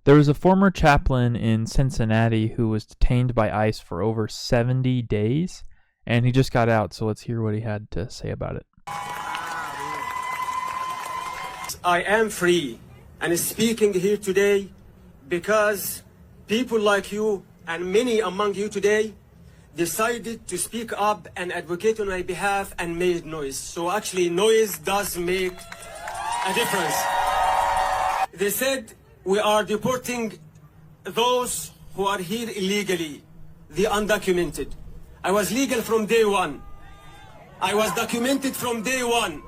There was a former chaplain in Cincinnati who was detained by ICE for over 70 days, and he just got out, so let's hear what he had to say about it. I am free and speaking here today because people like you and many among you today decided to speak up and advocate on my behalf and made noise. So actually noise does make a difference. They said we are deporting those who are here illegally, the undocumented. I was legal from day one. I was documented from day one.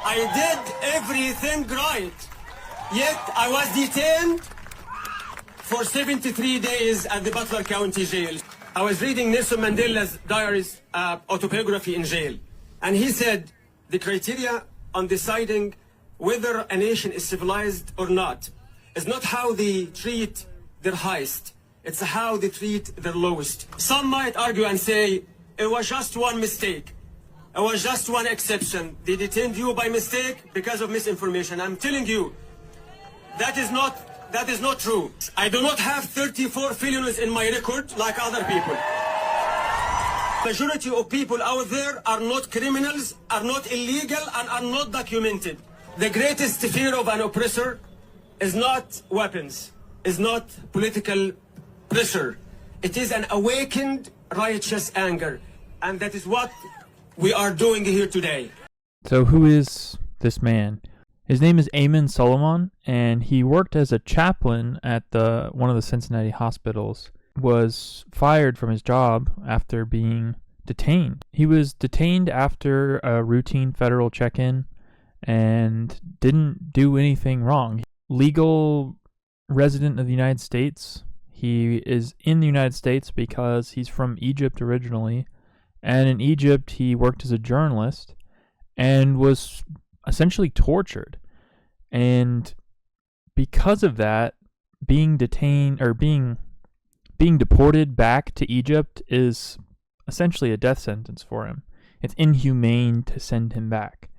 I did everything right. Yet I was detained for 73 days at the Butler County Jail. I was reading Nelson Mandela's diary's autobiography in jail. And he said the criteria on deciding whether a nation is civilized or not is not how they treat their highest. It's how they treat their lowest. Some might argue and say, it was just one mistake. It was just one exception. They detained you by mistake because of misinformation. I'm telling you, that is not true. I do not have 34 felonies in my record like other people. Majority of people out there are not criminals, are not illegal, and are not documented. The greatest fear of an oppressor is not weapons, is not political pressure. It is an awakened righteous anger. And that is what we are doing here today. So who is this man? His name is Ayman Soliman, and he worked as a chaplain at one of the Cincinnati hospitals. Was fired from his job after being detained. He was detained after a routine federal check-in and didn't do anything wrong. Legal resident of the United States. He is in the United States because he's from Egypt originally. And in Egypt, he worked as a journalist and was essentially tortured. And because of that, being detained or being deported back to Egypt is essentially a death sentence for him. It's inhumane to send him back.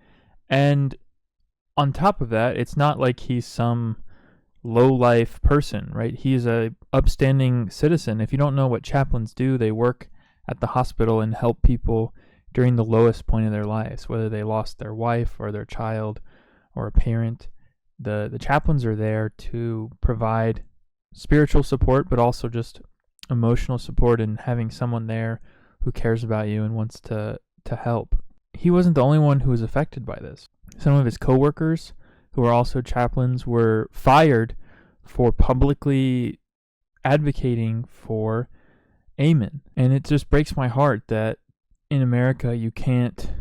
And on top of that, it's not like he's some low-life person, right? He's a upstanding citizen. If you don't know what chaplains do, they work at the hospital and help people during the lowest point of their lives, whether they lost their wife or their child or a parent. The chaplains are there to provide spiritual support, but also just emotional support and having someone there who cares about you and wants to help. He wasn't the only one who was affected by this. Some of his coworkers, who are also chaplains, were fired for publicly advocating for Ayman. And it just breaks my heart that in America you can't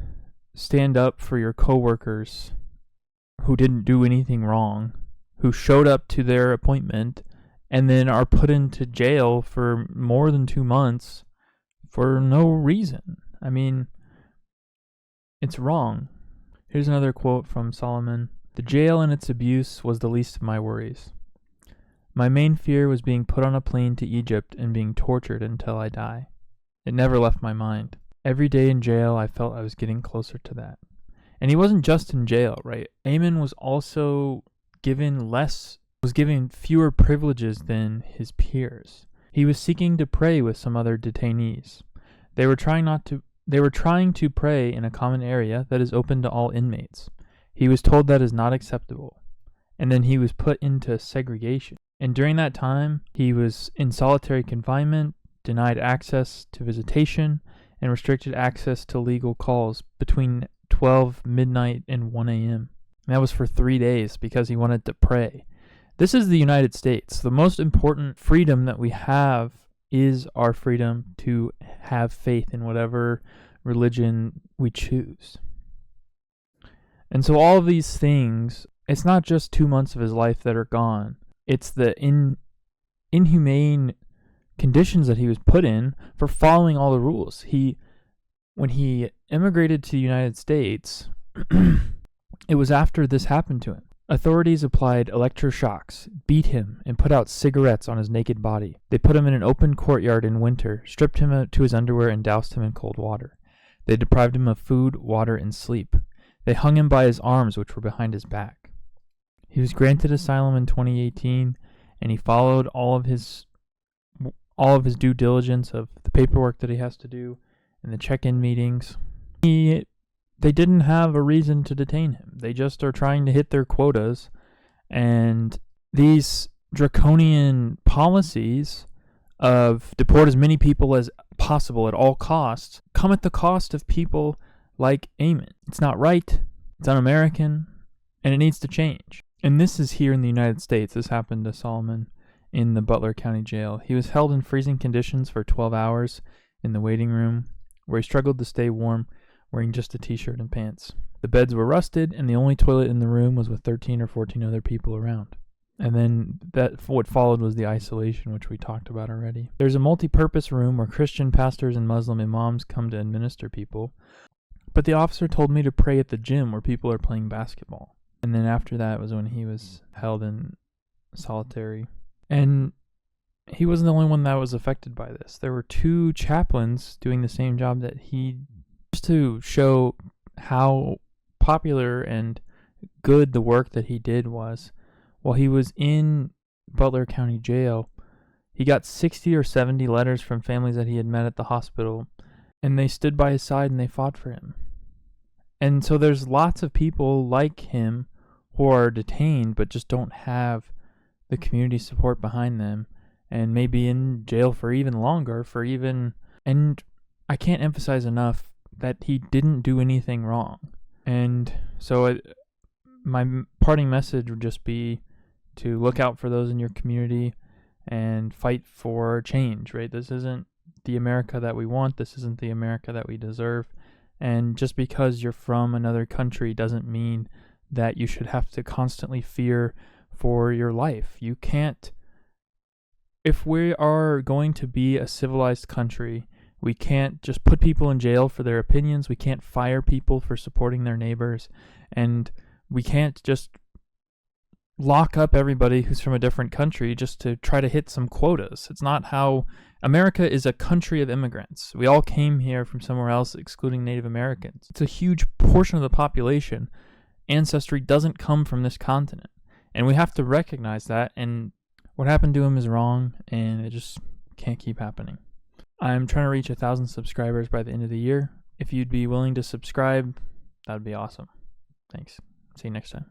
stand up for your coworkers who didn't do anything wrong, who showed up to their appointment and then are put into jail for more than 2 months for no reason. I mean, it's wrong. Here's another quote from Soliman. "The jail and its abuse was the least of my worries. My main fear was being put on a plane to Egypt and being tortured until I die. It never left my mind. Every day in jail, I felt I was getting closer to that." And he wasn't just in jail, right? Ayman was also given fewer privileges than his peers. He was seeking to pray with some other detainees. They were trying to pray in a common area that is open to all inmates. He was told that is not acceptable. And then he was put into segregation. And during that time, he was in solitary confinement, denied access to visitation, and restricted access to legal calls between 12 midnight and 1 a.m. And that was for 3 days because he wanted to pray. This is the United States. The most important freedom that we have is our freedom to have faith in whatever religion we choose. And so all of these things, it's not just 2 months of his life that are gone. It's the inhumane conditions that he was put in for following all the rules. When he immigrated to the United States, it was after this happened to him. Authorities applied electroshocks, beat him, and put out cigarettes on his naked body. They put him in an open courtyard in winter, stripped him to his underwear, and doused him in cold water. They deprived him of food, water, and sleep. They hung him by his arms, which were behind his back. He was granted asylum in 2018, and he followed all of his due diligence of the paperwork that he has to do and the check-in meetings. They didn't have a reason to detain him. They just are trying to hit their quotas, and these draconian policies of deport as many people as possible at all costs come at the cost of people like Ayman. It's not right, it's un-American, and it needs to change. And this is here in the United States. This happened to Soliman in the Butler County Jail. He was held in freezing conditions for 12 hours in the waiting room, where he struggled to stay warm, wearing just a t-shirt and pants. The beds were rusted, and the only toilet in the room was with 13 or 14 other people around. And then what followed was the isolation, which we talked about already. There's a multi-purpose room where Christian pastors and Muslim imams come to administer people. But the officer told me to pray at the gym where people are playing basketball. And then after that was when he was held in solitary. And he wasn't the only one that was affected by this. There were 2 chaplains doing the same job that he, just to show how popular and good the work that he did was. While he was in Butler County Jail, he got 60 or 70 letters from families that he had met at the hospital, and they stood by his side and they fought for him. And so there's lots of people like him who are detained but just don't have the community support behind them, and maybe in jail for even longer, and I can't emphasize enough that he didn't do anything wrong. And so my parting message would just be to look out for those in your community and fight for change, right? This isn't the America that we want. This isn't the America that we deserve. And just because you're from another country doesn't mean that you should have to constantly fear for your life. You can't. If we are going to be a civilized country, we can't just put people in jail for their opinions. We can't fire people for supporting their neighbors. And we can't just lock up everybody who's from a different country just to try to hit some quotas. It's not how America is a country of immigrants. We all came here from somewhere else, excluding Native Americans. It's a huge portion of the population. Ancestry doesn't come from this continent. And we have to recognize that, and what happened to him is wrong, and it just can't keep happening. I'm trying to reach 1,000 subscribers by the end of the year. If you'd be willing to subscribe, that would be awesome. Thanks. See you next time.